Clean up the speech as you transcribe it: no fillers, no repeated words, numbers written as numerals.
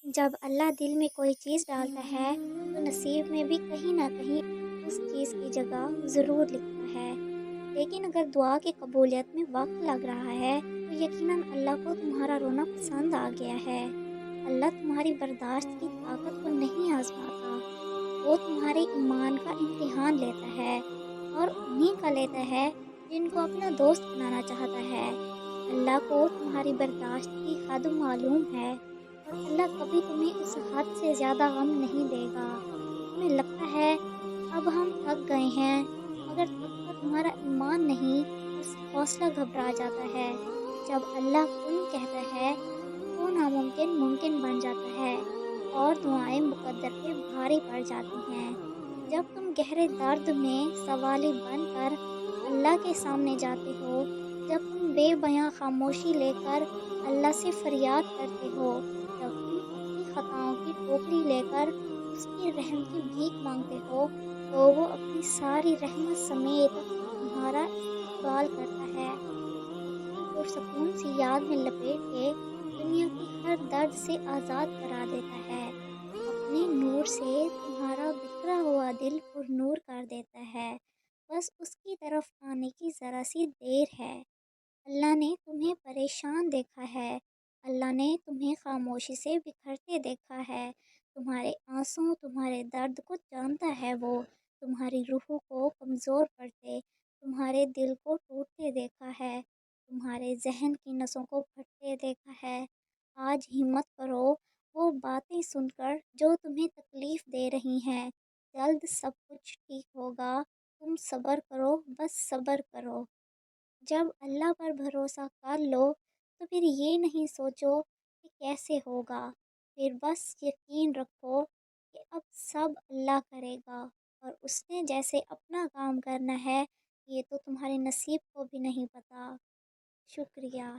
جب اللہ دل میں کوئی چیز ڈالتا ہے تو نصیب میں بھی کہیں نہ کہیں اس چیز کی جگہ ضرور لکھتا ہے۔ لیکن اگر دعا کی قبولیت میں وقت لگ رہا ہے تو یقیناً اللہ کو تمہارا رونا پسند آ گیا ہے۔ اللہ تمہاری برداشت کی طاقت کو نہیں آزماتا، وہ تمہارے ایمان کا امتحان لیتا ہے، اور انہی کا لیتا ہے جن کو اپنا دوست بنانا چاہتا ہے۔ اللہ کو تمہاری برداشت کی حد معلوم ہے، اور اللہ کبھی تمہیں اس حد سے زیادہ غم نہیں دے گا۔ تمہیں لگتا ہے اب ہم تھک گئے ہیں، مگر تب تک تمہارا ایمان نہیں، بس حوصلہ گھبرا جاتا ہے۔ جب اللہ کن کہتا ہے تو ناممکن ممکن بن جاتا ہے، اور دعائیں مقدر پہ بھاری پڑ جاتی ہیں۔ جب تم گہرے درد میں سوالی بن کر اللہ کے سامنے جاتے ہو، جب تم بے بیاں خاموشی لے کر اللہ سے فریاد کرتے ہو، جب تم اپنی خطاؤں کی ٹوکری لے کر اس کی رحم کی بھیک مانگتے ہو، تو وہ اپنی ساری رحمت سمیت تمہارا استقبال کرتا ہے، تمہیں پرسکون سی یاد میں لپیٹ کے دنیا کی ہر درد سے آزاد کرا دیتا ہے، اپنے نور سے تمہارا بکھرا ہوا دل پر نور کر دیتا ہے۔ بس اس کی طرف آنے کی ذرا سی دیر ہے۔ اللہ نے تمہیں پریشان دیکھا ہے، اللہ نے تمہیں خاموشی سے بکھرتے دیکھا ہے، تمہارے آنسوں تمہارے درد کو جانتا ہے، وہ تمہاری روح کو کمزور پڑتے، تمہارے دل کو ٹوٹتے دیکھا ہے، تمہارے ذہن کی نسوں کو پھٹتے دیکھا ہے۔ آج ہمت کرو، وہ باتیں سن کر جو تمہیں تکلیف دے رہی ہیں، جلد سب کچھ ٹھیک ہوگا، تم صبر کرو، بس صبر کرو۔ جب اللہ پر بھروسہ کر لو تو پھر یہ نہیں سوچو کہ کیسے ہوگا، پھر بس یقین رکھو کہ اب سب اللہ کرے گا، اور اس نے جیسے اپنا کام کرنا ہے یہ تو تمہارے نصیب کو بھی نہیں پتہ۔ شکریہ۔